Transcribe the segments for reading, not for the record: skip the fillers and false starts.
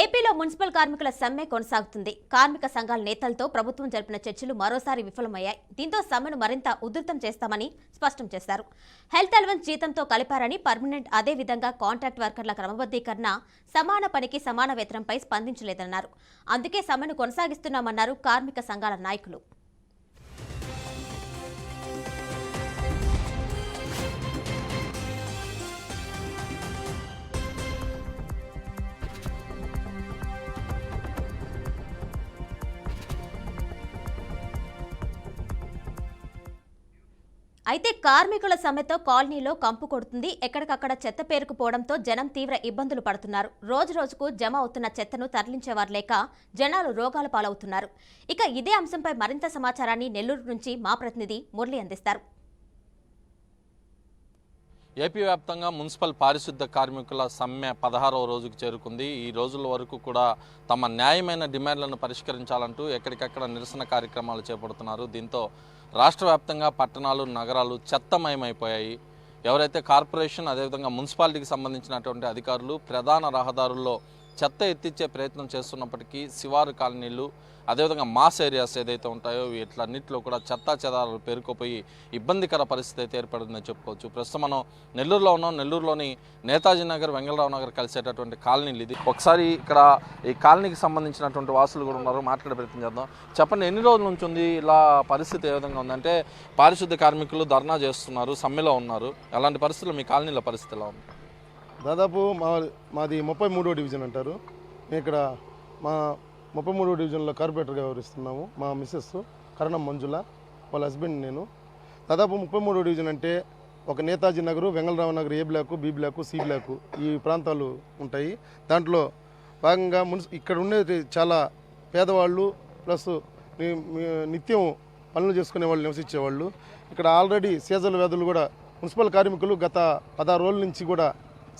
ఏపీలో మున్సిపల్ కార్మికుల సమ్మె కొనసాగుతుంది. కార్మిక సంఘాల నేతలతో ప్రభుత్వం జరిపిన చర్చలు మరోసారి విఫలమయ్యాయి. దీంతో సమ్మెను మరింత ఉధృతం చేస్తామని స్పష్టం చేశారు. హెల్త్ అలవెన్స్ జీతంతో కలిపారని, పర్మనెంట్ అదే విధంగా కాంట్రాక్ట్ వర్కర్ల క్రమబద్ధీకరణ, సమాన పనికి సమాన వేతనంపై స్పందించలేదన్నారు. అందుకే సమ్మెను కొనసాగిస్తున్నామన్నారు కార్మిక సంఘాల నాయకులు. అయితే కార్మికుల సమ్మెతో కాలనీలో కంపు కొడుతుంది. ఎక్కడికక్కడ చెత్త పేరుకుపోవడంతో జనం తీవ్ర ఇబ్బందులు పడుతున్నారు. రోజు రోజుకు జమ అవుతున్న చెత్తను తరలించేవారు లేక జనాలు రోగాల పాలవుతున్నారు. ఇక ఇదే అంశంపై మరింత సమాచారాన్ని నెల్లూరు నుంచి మా ప్రతినిధి మురళి అందిస్తారు. ఏపీ వ్యాప్తంగా మున్సిపల్ పారిశుద్ధ కార్మికుల సమ్మె 16వ రోజుకు చేరుకుంది. ఈ రోజుల వరకు కూడా తమ న్యాయమైన డిమాండ్లను పరిష్కరించాలంటూ ఎక్కడికక్కడ నిరసన కార్యక్రమాలు చేపడుతున్నారు. దీంతో రాష్ట్ర వ్యాప్తంగా పట్టణాలు, నగరాలు చెత్తమయమైపోయాయి. ఎవరైతే కార్పొరేషన్ అదేవిధంగా మున్సిపాలిటీకి సంబంధించినటువంటి అధికారులు ప్రధాన రహదారుల్లో చెత్త ఎత్తిచ్చే ప్రయత్నం చేస్తున్నప్పటికీ శివారు కాలనీలు అదేవిధంగా మాస్ ఏరియాస్ ఏదైతే ఉంటాయో వీటిలన్నింటిలో కూడా చెత్తా చెదారాలు పేరుకుపోయి ఇబ్బందికర పరిస్థితి అయితే ఏర్పడిందని చెప్పుకోవచ్చు. ప్రస్తుతం మనం నెల్లూరులో ఉన్నాం. నెల్లూరులోని నేతాజీ నగర్, వెంగళరావు నగర్ కలిసేటటువంటి కాలనీలు ఇది. ఒకసారి ఇక్కడ ఈ కాలనీకి సంబంధించినటువంటి వాసులు కూడా ఉన్నారు, మాట్లాడే ప్రయత్నం చేద్దాం. చెప్పండి, ఎన్ని రోజుల నుంచి ఉంది ఇలా పరిస్థితి? ఏ విధంగా ఉందంటే పారిశుద్ధ కార్మికులు ధర్నా చేస్తున్నారు, సమ్మెలో ఉన్నారు. అలాంటి పరిస్థితుల్లో మీ కాలనీలో పరిస్థితి ఎలా ఉంది? దాదాపు మాది 33వ డివిజన్ అంటారు. మేము ఇక్కడ మా 33వ డివిజన్లో కార్పొరేటర్గా వ్యవహరిస్తున్నాము. మా మిస్సెస్ కరణం మంజుల, వాళ్ళ హస్బెండ్ నేను. దాదాపు 33వ డివిజన్ అంటే ఒక Netaji Nagar, Vengalrao Nagar, A block, B block, C block ఈ ప్రాంతాలు ఉంటాయి. దాంట్లో భాగంగా ఇక్కడ ఉండేది చాలా పేదవాళ్ళు ప్లస్ నిత్యం పనులు చేసుకునే వాళ్ళు నివసించేవాళ్ళు. ఇక్కడ ఆల్రెడీ సీజనల్ వ్యాధులు కూడా మున్సిపల్ కార్మికులు గత 16 రోజుల నుంచి కూడా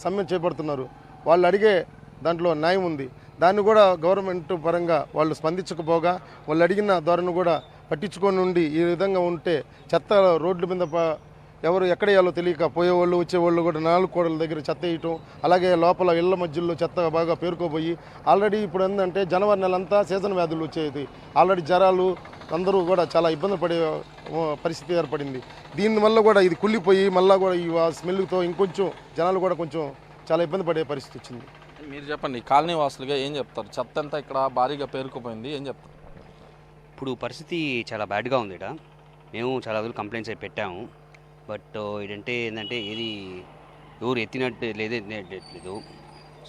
సమ్మె చేపడుతున్నారు. వాళ్ళు అడిగే దాంట్లో న్యాయం ఉంది. దాన్ని కూడా గవర్నమెంట్ పరంగా వాళ్ళు స్పందించకపోగా వాళ్ళు అడిగిన ధోరణి కూడా పట్టించుకొని ఉండి ఈ విధంగా ఉంటే చెత్త రోడ్ల మీద ఎవరు ఎక్కడ వేయాలో తెలియక పోయేవాళ్ళు వచ్చేవాళ్ళు కూడా 4 కోడల దగ్గర చెత్త వేయటం, అలాగే లోపల ఇళ్ల మధ్యలో చెత్త బాగా పేరుకోపోయి ఆల్రెడీ ఇప్పుడు ఏంటంటే జనవరి నెలంతా సీజన్ వ్యాధులు వచ్చేది. ఆల్రెడీ జ్వరాలు అందరూ కూడా చాలా ఇబ్బంది పడే పరిస్థితి ఏర్పడింది. దీనివల్ల కూడా ఇది కుళ్ళిపోయి మళ్ళీ కూడా ఈ స్మెల్తో ఇంకొంచెం జనాలు కూడా కొంచెం చాలా ఇబ్బంది పడే పరిస్థితి వచ్చింది. మీరు చెప్పండి, కాలనీ వాసులుగా ఏం చెప్తారు? చెత్త అంతా ఇక్కడ భారీగా పేరుకుపోయింది, ఏం చెప్తారు? ఇప్పుడు పరిస్థితి చాలా బ్యాడ్గా ఉంది. ఇక్కడ మేము చాలా రోజులు కంప్లైంట్స్ అయి పెట్టాము. బట్ ఏంటంటే ఏది ఎవరు ఎత్తినట్టు లేదు.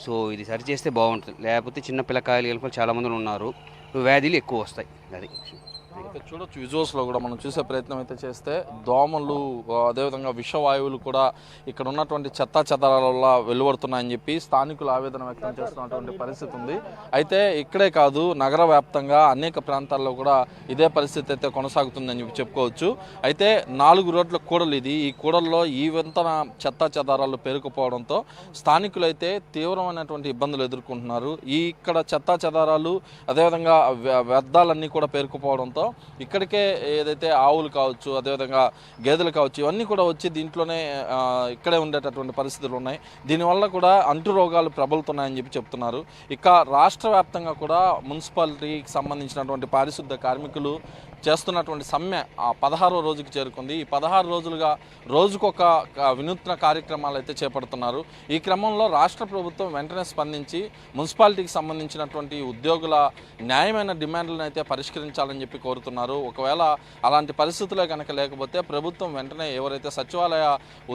సో ఇది సరి చేస్తే బాగుంటుంది. లేకపోతే చిన్న పిల్లకాయలు చాలామంది ఉన్నారు, వ్యాధులు ఎక్కువ వస్తాయి. అది చూడొచ్చు విజువల్స్లో కూడా మనం చూసే ప్రయత్నం అయితే చేస్తే దోమలు అదేవిధంగా విషవాయువులు కూడా ఇక్కడ ఉన్నటువంటి చెత్తా చెదారాల వల్ల వెలువడుతున్నాయని చెప్పి స్థానికులు ఆవేదన వ్యక్తం చేస్తున్నటువంటి పరిస్థితి ఉంది. అయితే ఇక్కడే కాదు, నగర వ్యాప్తంగా అనేక ప్రాంతాల్లో కూడా ఇదే పరిస్థితి అయితే కొనసాగుతుందని చెప్పి చెప్పుకోవచ్చు. అయితే 4 రోడ్ల కూడలు ఇది. ఈ కూడల్లో ఈ వింతన చెత్తా చెదారాలు పేరుకుపోవడంతో స్థానికులు అయితే తీవ్రమైనటువంటి ఇబ్బందులు ఎదుర్కొంటున్నారు. ఇక్కడ చెత్తా చెదారాలు అదేవిధంగా వ్యర్థాలన్నీ కూడా పేరుకుపోవడంతో ఇక్కడికే ఏదైతే ఆవులు కావచ్చు, అదేవిధంగా గేదెలు కావచ్చు, ఇవన్నీ కూడా వచ్చి దీంట్లోనే ఇక్కడే ఉండేటటువంటి పరిస్థితులు ఉన్నాయి. దీనివల్ల కూడా అంటు రోగాలు ప్రబలుతున్నాయని చెప్పి చెప్తున్నారు. ఇక రాష్ట్ర వ్యాప్తంగా కూడా మున్సిపాలిటీకి సంబంధించినటువంటి పారిశుద్ధ కార్మికులు చేస్తున్నటువంటి సమ్మె 16వ రోజుకి చేరుకుంది. ఈ 16 రోజులుగా రోజుకొక వినూత్న కార్యక్రమాలు అయితే చేపడుతున్నారు. ఈ క్రమంలో రాష్ట్ర ప్రభుత్వం వెంటనే స్పందించి మున్సిపాలిటీకి సంబంధించినటువంటి ఉద్యోగుల న్యాయమైన డిమాండ్లను అయితే పరిష్కరించాలని చెప్పి కోరుతున్నారు. ఒకవేళ అలాంటి పరిస్థితులే కనుక లేకపోతే ప్రభుత్వం వెంటనే ఎవరైతే సచివాలయ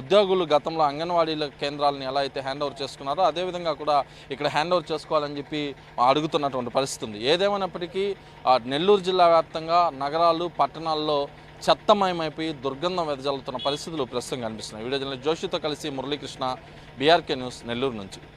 ఉద్యోగులు గతంలో అంగన్వాడీల కేంద్రాలను ఎలా అయితే హ్యాండ్ ఓవర్ చేసుకున్నారో అదేవిధంగా కూడా ఇక్కడ హ్యాండ్ ఓవర్ చేసుకోవాలని చెప్పి అడుగుతున్నటువంటి పరిస్థితి ఉంది. ఏదేమైనప్పటికీ నెల్లూరు జిల్లా వ్యాప్తంగా నగరాలు, పట్టణాల్లో చెత్తమయమైపోయి దుర్గంధం వెదజల్లుతున్న పరిస్థితులు ప్రస్తుతం కనిపిస్తున్నాయి. వీడియో జర్నలిస్ట్ జోషితో కలిసి మురళీకృష్ణ, బీఆర్కే న్యూస్, నెల్లూరు నుంచి.